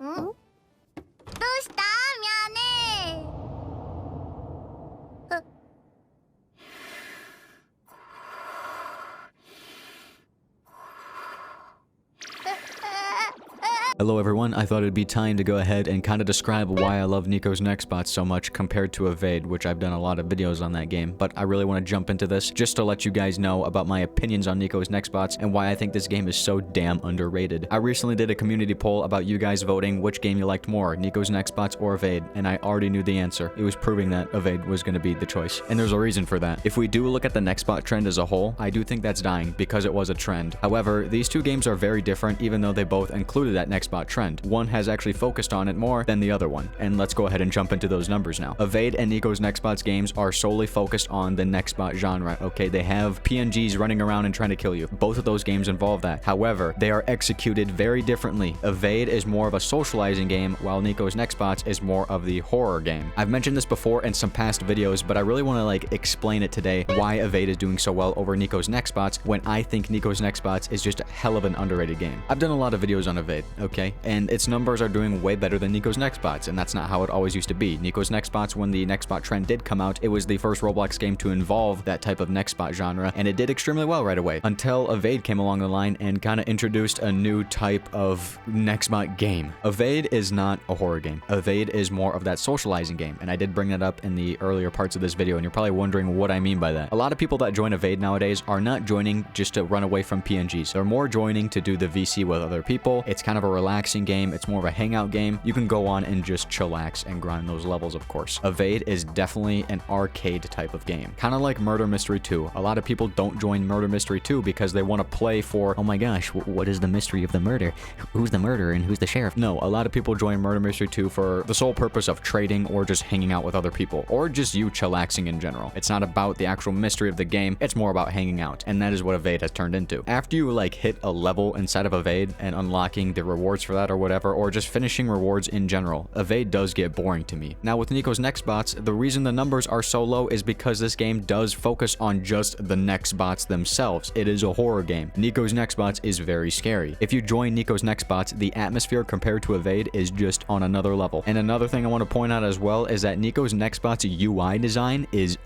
どうしたミャーネー。Hello everyone, I thought it'd be time to go ahead and kind of describe why I love Nico's Nextbots so much compared to Evade, which I've done a lot of videos on that game, but I really want to jump into this just to let you guys know about my opinions on Nico's Nextbots and why I think this game is so damn underrated. I recently did a community poll about you guys voting which game you liked more, Nico's Nextbots or Evade, and I already knew the answer. It was proving that Evade was going to be the choice, and there's a reason for that. If we do look at the Nextbot trend as a whole, I do think that's dying because it was a trend. However, these two games are very different even though they both included that Nextbot trend. One has actually focused on it more than the other one, and let's go ahead and jump into those numbers now. Evade and Nico's Nextbots games are solely focused on the Nextbot genre, okay? They have PNGs running around and trying to kill you. Both of those games involve that. However, they are executed very differently. Evade is more of a socializing game, while Nico's Nextbots is more of the horror game. I've mentioned this before in some past videos, but I really want to explain it today, why Evade is doing so well over Nico's Nextbots when I think Nico's Nextbots is just a hell of an underrated game. I've done a lot of videos on Evade, okay? And its numbers are doing way better than Nico's Nextbots, and that's not how it always used to be. Nico's Nextbots, when the Nextbot trend did come out, it was the first Roblox game to involve that type of Nextbot genre, and it did extremely well right away, until Evade came along the line and kind of introduced a new type of Nextbot game. Evade is not a horror game. Evade is more of that socializing game, and I did bring that up in the earlier parts of this video, and you're probably wondering what I mean by that. A lot of people that join Evade nowadays are not joining just to run away from PNGs. They're more joining to do the VC with other people. It's kind of a relaxing game. It's more of a hangout game. You can go on and just chillax and grind those levels, of course. Evade is definitely an arcade type of game. Kind of like Murder Mystery 2. A lot of people don't join Murder Mystery 2 because they want to play for, oh my gosh, what is the mystery of the murder? Who's the murderer and who's the sheriff? No, a lot of people join Murder Mystery 2 for the sole purpose of trading or just hanging out with other people, or just you chillaxing in general. It's not about the actual mystery of the game, it's more about hanging out, and that is what Evade has turned into. After you hit a level inside of Evade and unlocking the rewards for that or whatever, or just finishing rewards in general, Evade does get boring to me. Now with Nico's Nextbots, the reason the numbers are so low is because this game does focus on just the Nextbots themselves. It is a horror game. Nico's Nextbots is very scary. If you join Nico's Nextbots, the atmosphere compared to Evade is just on another level. And another thing I want to point out as well is that Nico's Nextbots UI design is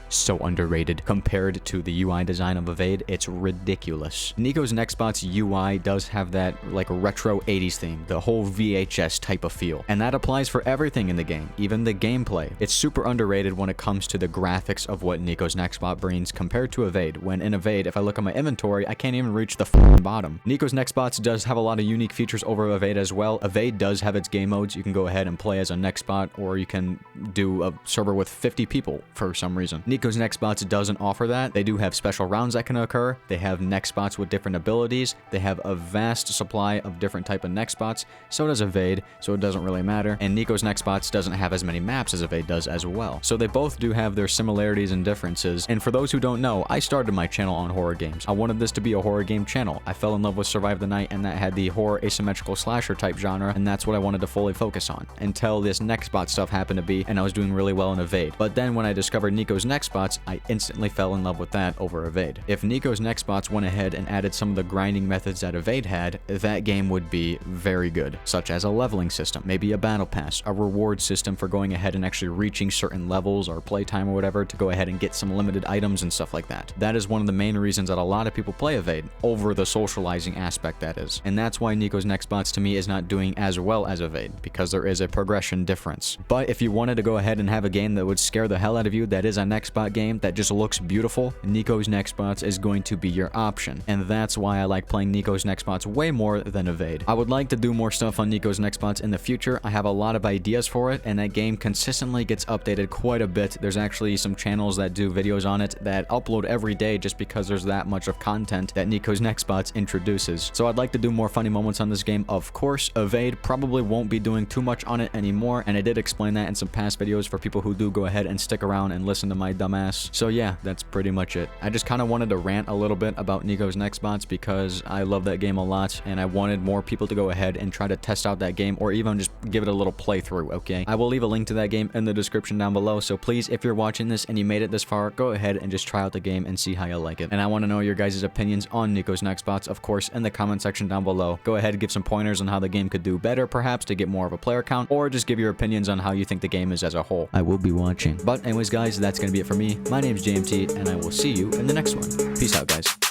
so underrated compared to the UI design of Evade. It's ridiculous. Nico's Nextbots UI does have that retro 80s theme, the whole VHS type of feel, and that applies for everything in the game, even the gameplay. It's super underrated when it comes to the graphics of what Nico's Nextbot brings compared to Evade, when in Evade, if I look at my inventory, I can't even reach the bottom. Nico's Nextbots does have a lot of unique features over Evade as well. Evade does have its game modes. You can go ahead and play as a Nextbot, or you can do a server with 50 people for some reason. Nico's Nextbots doesn't offer that. They do have special rounds that can occur. They have Nextbots with different abilities. They have a vast supply of different type of Nextbots. So does Evade, so it doesn't really matter. And Nico's Nextbots doesn't have as many maps as Evade does as well. So they both do have their similarities and differences. And for those who don't know, I started my channel on horror games. I wanted this to be a horror game channel. I fell in love with Survive the Night, and that had the horror asymmetrical slasher type genre, and that's what I wanted to fully focus on. Until this Nextbot stuff happened to be, and I was doing really well in Evade. But then when I discovered Nico's Nextbots, I instantly fell in love with that over Evade. If Nico's Nextbots went ahead and added some of the grinding methods that Evade had, that game would be very good, such as a leveling system, maybe a battle pass, a reward system for going ahead and actually reaching certain levels or playtime or whatever to go ahead and get some limited items and stuff like that. That is one of the main reasons that a lot of people play Evade, over the socializing aspect that is. And that's why Nico's Nextbots to me is not doing as well as Evade, because there is a progression difference. But if you wanted to go ahead and have a game that would scare the hell out of you, that is a Nextbot game that just looks beautiful, Nico's Nextbots is going to be your option. And that's why I like playing Nico's Nextbots way more than Evade. I would like to do more stuff on Nico's Nextbots in the future. I have a lot of ideas for it, and that game consistently gets updated quite a bit. There's actually some channels that do videos on it that upload every day just because there's that much of content that Nico's Nextbots introduces. So I'd like to do more funny moments on this game, of course. Evade probably won't be doing too much on it anymore, and I did explain that in some past videos for people who do go ahead and stick around and listen to my dumbass. So yeah, that's pretty much it. I just kind of wanted to rant a little bit about Nico's Nextbots because I love that game a lot, and I wanted more people to go ahead and try to test out that game, or even just give it a little playthrough, okay? I will leave a link to that game in the description down below, so please, if you're watching this and you made it this far, go ahead and just try out the game and see how you like it. And I want to know your guys' opinions on Nico's Nextbots, of course, in the comment section down below. Go ahead and give some pointers on how the game could do better, perhaps, to get more of a player count, or just give your opinions on how you think the game is as a whole. I will be watching. But anyways, guys, that's gonna be it for me. My name's JMT, and I will see you in the next one. Peace out, guys.